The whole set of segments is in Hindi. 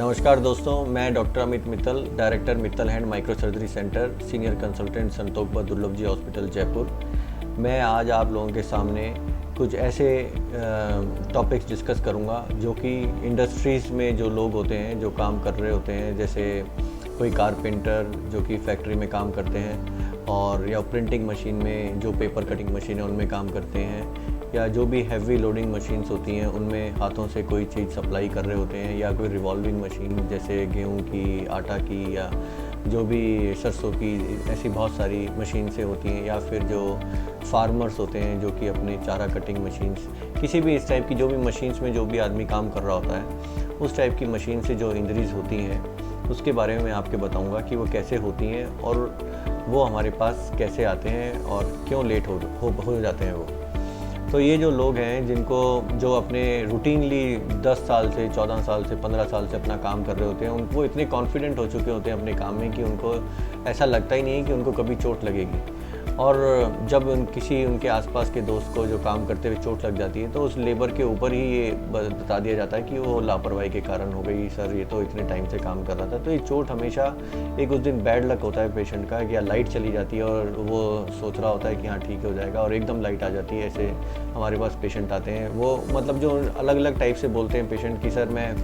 नमस्कार दोस्तों, मैं doctor Amit Mittal, director Mittal hand micro surgery centre, senior consultant Santosh Durlabh ji hospital Jaipur. मैं आज आप लोगों के सामने कुछ ऐसे टॉपिक्स डिस्कस करूंगा जो कि इंडस्ट्रीज़ में जो लोग होते हैं, जो काम कर रहे होते हैं, जैसे कोई कारपेंटर जो कि फैक्ट्री में काम करते हैं, और या प्रिंटिंग मशीन में जो पेपर कटिंग मशीन है उनमें काम करते हैं, या जो भी हैवी लोडिंग मशीन्स होती हैं उनमें हाथों से कोई चीज़ सप्लाई कर रहे होते हैं, या कोई रिवॉल्विंग मशीन जैसे गेहूं की, आटा की, या जो भी सरसों की, ऐसी बहुत सारी मशीन से होती हैं, या फिर जो फार्मर्स होते हैं जो कि अपने चारा कटिंग मशीन्स, किसी भी इस टाइप की जो भी मशीन्स में जो भी आदमी काम कर रहा होता है, उस टाइप की मशीन से जो इंजरीज़ होती हैं उसके बारे में मैं आपके बताऊंगा कि वो कैसे होती हैं और वो हमारे पास कैसे आते हैं और क्यों लेट हो जाते हैं वो। तो ये जो लोग हैं जिनको जो अपने रूटीनली 10 साल से, 14 साल से, 15 साल से अपना काम कर रहे होते हैं, उनको इतने कॉन्फिडेंट हो चुके होते हैं अपने काम में कि उनको ऐसा लगता ही नहीं है कि उनको कभी चोट लगेगी। और जब किसी उनके आसपास के दोस्त को जो काम करते हुए चोट लग जाती है तो उस लेबर के ऊपर ही ये बता दिया जाता है कि वो लापरवाही के कारण हो गई, सर ये तो इतने टाइम से काम कर रहा था। तो ये चोट हमेशा एक उस दिन बैड लक होता है पेशेंट का, कि या लाइट चली जाती है और वो सोच रहा होता है कि हाँ ठीक हो जाएगा, और एकदम लाइट आ जाती है। ऐसे हमारे पास पेशेंट आते हैं, वो मतलब जो अलग अलग टाइप से बोलते हैं पेशेंट कि सर मैं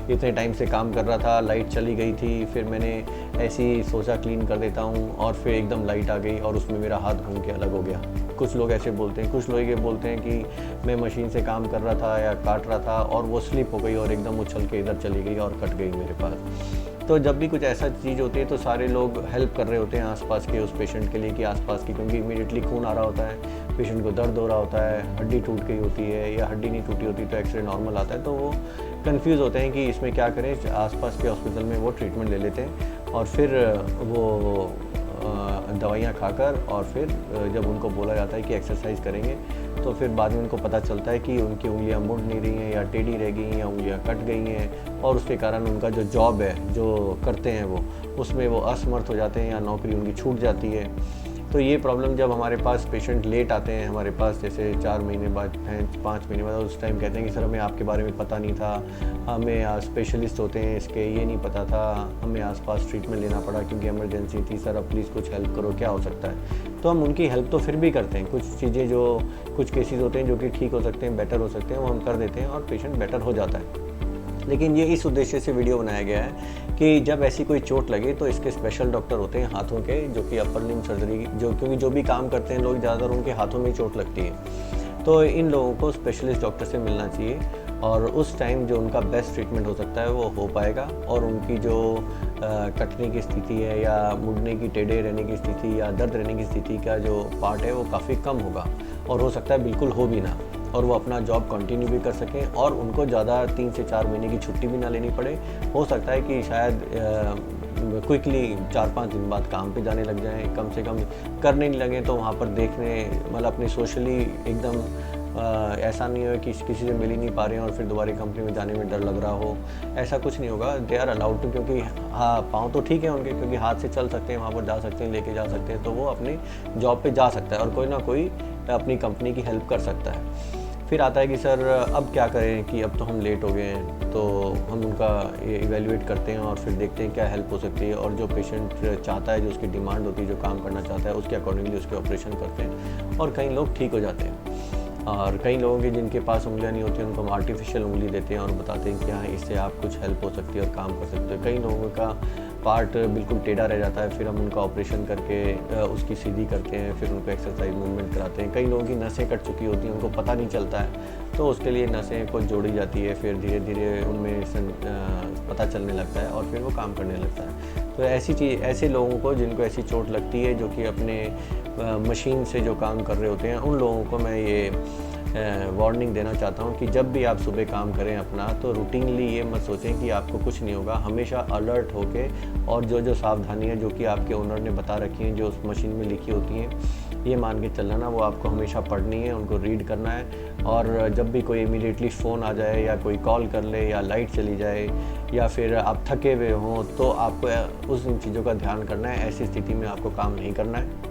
इतने टाइम से काम कर रहा था, लाइट चली गई थी, फिर मैंने ऐसी सोचा क्लीन कर देता हूँ और फिर एकदम लाइट आ गई और उसमें मेरा हाथ घूम के अलग हो गया। कुछ लोग ऐसे बोलते हैं। कुछ लोग ये बोलते हैं कि मैं मशीन से काम कर रहा था या काट रहा था और वो स्लिप हो गई और एकदम उछल के इधर चली गई और कट गई मेरे पास। तो जब भी कुछ ऐसा चीज़ होती है तो सारे लोग हेल्प कर रहे होते हैं आसपास के उस पेशेंट के लिए, कि आसपास की, क्योंकि इमीडिएटली खून आ रहा होता है, पेशेंट को दर्द हो रहा होता है, हड्डी टूट गई होती है या हड्डी नहीं टूटी होती तो एक्सरे नॉर्मल आता है, तो वो कंफ्यूज होते हैं कि इसमें क्या करें। आसपास के हॉस्पिटल में वो ट्रीटमेंट ले लेते हैं और फिर वो दवाइयाँ खाकर, और फिर जब उनको बोला जाता है कि एक्सरसाइज करेंगे तो फिर बाद में उनको पता चलता है कि उनकी उंगलियां मुड़ नहीं रही हैं या टेढ़ी रह गई हैं या उंगलियां कट गई हैं, और उसके कारण उनका जो जॉब है जो करते हैं वो उसमें वो असमर्थ हो जाते हैं या नौकरी उनकी छूट जाती है। तो ये प्रॉब्लम जब हमारे पास पेशेंट लेट आते हैं हमारे पास, जैसे 4 महीने बाद हैं, 5 महीने बाद, उस टाइम कहते हैं कि सर हमें आपके बारे में पता नहीं था, हमें स्पेशलिस्ट होते हैं इसके, ये नहीं पता था, हमें आसपास ट्रीटमेंट लेना पड़ा क्योंकि इमरजेंसी थी, सर अब प्लीज़ कुछ हेल्प करो, क्या हो सकता है। तो हम उनकी हेल्प तो फिर भी करते हैं। कुछ चीज़ें जो कुछ केसेस होते हैं जो कि ठीक हो सकते हैं, बेटर हो सकते हैं, वो हम कर देते हैं और पेशेंट बेटर हो जाता है। लेकिन ये इस उद्देश्य से वीडियो बनाया गया है कि जब ऐसी कोई चोट लगे तो इसके स्पेशल डॉक्टर होते हैं हाथों के, जो कि अपर लिम्ब सर्जरी, जो क्योंकि जो भी काम करते हैं लोग ज़्यादातर उनके हाथों में ही चोट लगती है। तो इन लोगों को स्पेशलिस्ट डॉक्टर से मिलना चाहिए और उस टाइम जो उनका बेस्ट ट्रीटमेंट हो सकता है वो हो पाएगा, और उनकी जो कटने की स्थिति है या मुड़ने की, टेढ़े रहने की स्थिति या दर्द रहने की स्थिति का जो पार्ट है वो काफ़ी कम होगा, और हो सकता है बिल्कुल हो भी ना, और वो अपना जॉब कंटिन्यू भी कर सकें और उनको ज़्यादा 3 से 4 महीने की छुट्टी भी ना लेनी पड़े। हो सकता है कि शायद क्विकली 4-5 दिन बाद काम पे जाने लग जाएं, कम से कम करने नहीं लगे तो वहाँ पर देखने, मतलब अपने सोशली एकदम ऐसा नहीं हो कि किसी से मिल ही नहीं पा रहे हैं और फिर दोबारा कंपनी में जाने में डर लग रहा हो, ऐसा कुछ नहीं होगा। दे आर अलाउड टू, क्योंकि हाँ पाँव तो ठीक है उनके, क्योंकि हाथ से चल सकते हैं, वहाँ पर जा सकते हैं, लेके जा सकते हैं, तो वो अपनी जॉब पे जा सकता है और कोई ना कोई अपनी कंपनी की हेल्प कर सकता है। फिर आता है कि सर अब क्या करें, कि अब तो हम लेट हो गए हैं, तो हम उनका इवेल्युएट करते हैं और फिर देखते हैं क्या हेल्प हो सकती है, और जो पेशेंट चाहता है, जो उसकी डिमांड होती है, जो काम करना चाहता है, उसके अकॉर्डिंगली उसके ऑपरेशन करते हैं, और कई लोग ठीक हो जाते हैं। और कई लोगों के जिनके पास उंगलियां नहीं होती उनको हम आर्टिफिशियल उंगली देते हैं और बताते हैं कि हाँ इससे आप कुछ हेल्प हो सकती है और काम कर सकते हो। कई लोगों का पार्ट बिल्कुल टेढ़ा रह जाता है, फिर हम उनका ऑपरेशन करके उसकी सीधी करते हैं, फिर उनको एक्सरसाइज मूवमेंट कराते हैं। कई लोगों की नसें कट चुकी होती हैं, उनको पता नहीं चलता है, तो उसके लिए नसें को जोड़ी जाती है, फिर धीरे धीरे उनमें पता चलने लगता है और फिर वो काम करने लगता है। तो ऐसे लोगों को जिनको ऐसी चोट लगती है, जो कि अपने मशीन से जो काम कर रहे होते हैं, उन लोगों को मैं ये वार्निंग देना चाहता हूँ कि जब भी आप सुबह काम करें अपना, तो रूटीनली ये मत सोचें कि आपको कुछ नहीं होगा। हमेशा अलर्ट होके, और जो सावधानियाँ जो कि आपके ओनर ने बता रखी हैं, जो उस मशीन में लिखी होती हैं, ये मान के चलना ना, वो आपको हमेशा पढ़नी है, उनको रीड करना है। और जब भी कोई इमीडिएटली फ़ोन आ जाए या कोई कॉल कर ले या लाइट चली जाए या फिर आप थके हुए हों, तो आपको उस चीज़ों का ध्यान करना है। ऐसी स्थिति में आपको काम नहीं करना है।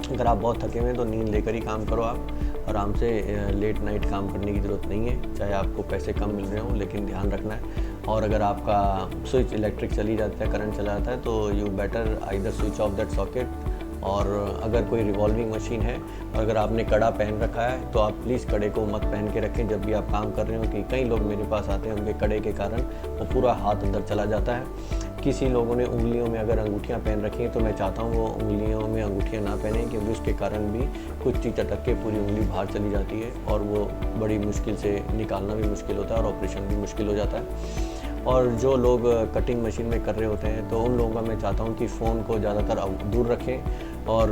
अगर आप बहुत थके हुए हैं तो नींद लेकर ही काम करो। आप आराम से लेट नाइट काम करने की ज़रूरत नहीं है, चाहे आपको पैसे कम मिल रहे हों, लेकिन ध्यान रखना है। और अगर आपका स्विच इलेक्ट्रिक चली जाता है, करंट चला जाता है, तो you better either switch off that socket. और अगर कोई रिवॉल्विंग मशीन है और अगर आपने कड़ा पहन रखा है तो आप प्लीज़ कड़े को मत पहन के रखें जब भी आप काम कर रहे हो, कि कई लोग मेरे पास आते हैं उनके कड़े के कारण वो पूरा हाथ अंदर चला जाता है। किसी लोगों ने उंगलियों में अगर अंगूठियां पहन रखी हैं तो मैं चाहता हूं वो उंगलियों में अंगूठियां ना पहनें, क्योंकि उसके कारण भी कुछ चीज़ अटक के पूरी उंगली बाहर चली जाती है और वो बड़ी मुश्किल से निकालना भी मुश्किल होता है और ऑपरेशन भी मुश्किल हो जाता है। और जो लोग कटिंग मशीन में कर रहे होते हैं तो उन लोगों का मैं चाहता हूँ कि फ़ोन को ज़्यादातर दूर रखें और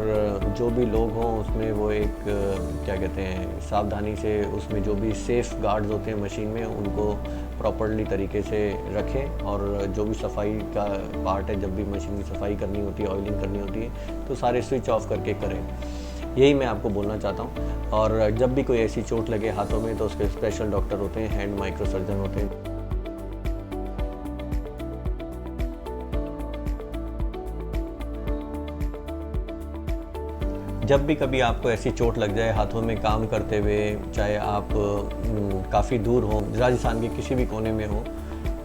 जो भी लोग हों उसमें वो एक क्या कहते हैं सावधानी से उसमें जो भी सेफ़ गार्ड्स होते हैं मशीन में उनको प्रॉपर्ली तरीके से रखें। और जो भी सफाई का पार्ट है, जब भी मशीन की सफाई करनी होती है, ऑयलिंग करनी होती है, तो सारे स्विच ऑफ करके करें। यही मैं आपको बोलना चाहता हूँ। और जब भी कोई ऐसी चोट लगे हाथों में तो उसके स्पेशल डॉक्टर होते हैं, हैंड माइक्रो सर्जन होते हैं। जब भी कभी आपको ऐसी चोट लग जाए हाथों में काम करते हुए, चाहे आप काफ़ी दूर हों, राजस्थान के किसी भी कोने में हो,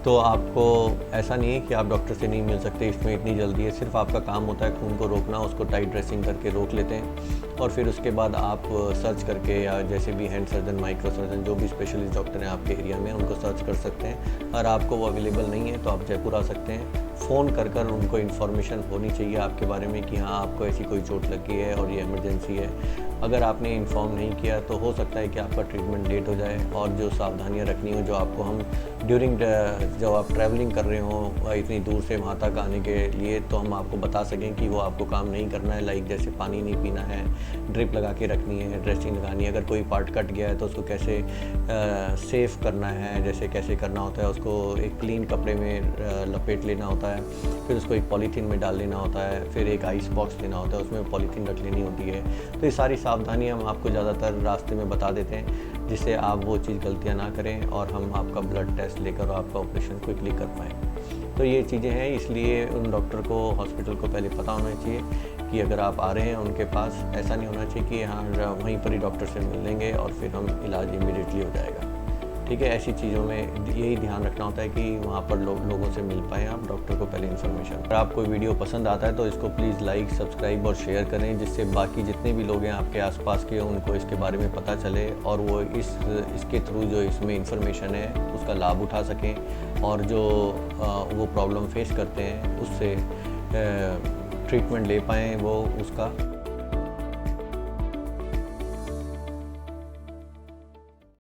तो आपको ऐसा नहीं है कि आप डॉक्टर से नहीं मिल सकते, इसमें इतनी जल्दी है। सिर्फ आपका काम होता है खून को रोकना, उसको टाइट ड्रेसिंग करके रोक लेते हैं और फिर उसके बाद आप सर्च करके या जैसे भी हैंड सर्जन, माइक्रो सर्जन, जो भी स्पेशलिस्ट डॉक्टर हैं आपके एरिया में, उनको सर्च कर सकते हैं। अगर आपको वो अवेलेबल नहीं है तो आप जयपुर आ सकते हैं। फ़ोन कर उनको इन्फॉर्मेशन होनी चाहिए आपके बारे में कि हाँ आपको ऐसी कोई चोट लगी है और ये इमरजेंसी है। अगर आपने इन्फॉर्म नहीं किया तो हो सकता है कि आपका ट्रीटमेंट लेट हो जाए और जो सावधानियाँ रखनी हो, जो आपको हम ड्यूरिंग जब आप ट्रैवलिंग कर रहे हो इतनी दूर से वहाँ तक आने के लिए, तो हम आपको बता सकें कि वो आपको काम नहीं करना है। लाइक जैसे पानी नहीं पीना है, ड्रिप लगा के रखनी है, ड्रेसिंग लगानी है, अगर कोई पार्ट कट गया है तो उसको कैसे सेफ करना है, जैसे कैसे करना होता है, उसको एक क्लीन कपड़े में लपेट लेना होता है, फिर उसको एक पॉलीथीन में डाल लेना होता है, फिर एक आइस बॉक्स लेना होता है, उसमें पॉलीथीन रख लेनी होती है। तो ये सारी सावधानियाँ हम आपको ज़्यादातर रास्ते में बता देते हैं जिससे आप वो चीज़ गलतियाँ ना करें और हम आपका ब्लड टेस्ट लेकर आपका ऑपरेशन क्विकली कर पाएँ। तो ये चीज़ें हैं, इसलिए उन डॉक्टर को, हॉस्पिटल को पहले पता होना चाहिए कि अगर आप आ रहे हैं उनके पास, ऐसा नहीं होना चाहिए कि हाँ वहीं पर ही डॉक्टर से मिल लेंगे और फिर हम इलाज इमीडिएटली हो जाएगा। ठीक है, ऐसी चीज़ों में यही ध्यान रखना होता है कि वहाँ पर लोगों से मिल पाएँ आप, डॉक्टर को पहले इन्फॉर्मेशन। अगर आपको वीडियो पसंद आता है तो इसको प्लीज़ लाइक, सब्सक्राइब और शेयर करें, जिससे बाकी जितने भी लोग हैं आपके आसपास के उनको इसके बारे में पता चले और वो इसके थ्रू जो इसमें इंफॉर्मेशन है उसका लाभ उठा सकें और जो वो प्रॉब्लम फेस करते हैं उससे ट्रीटमेंट ले पाएँ वो उसका।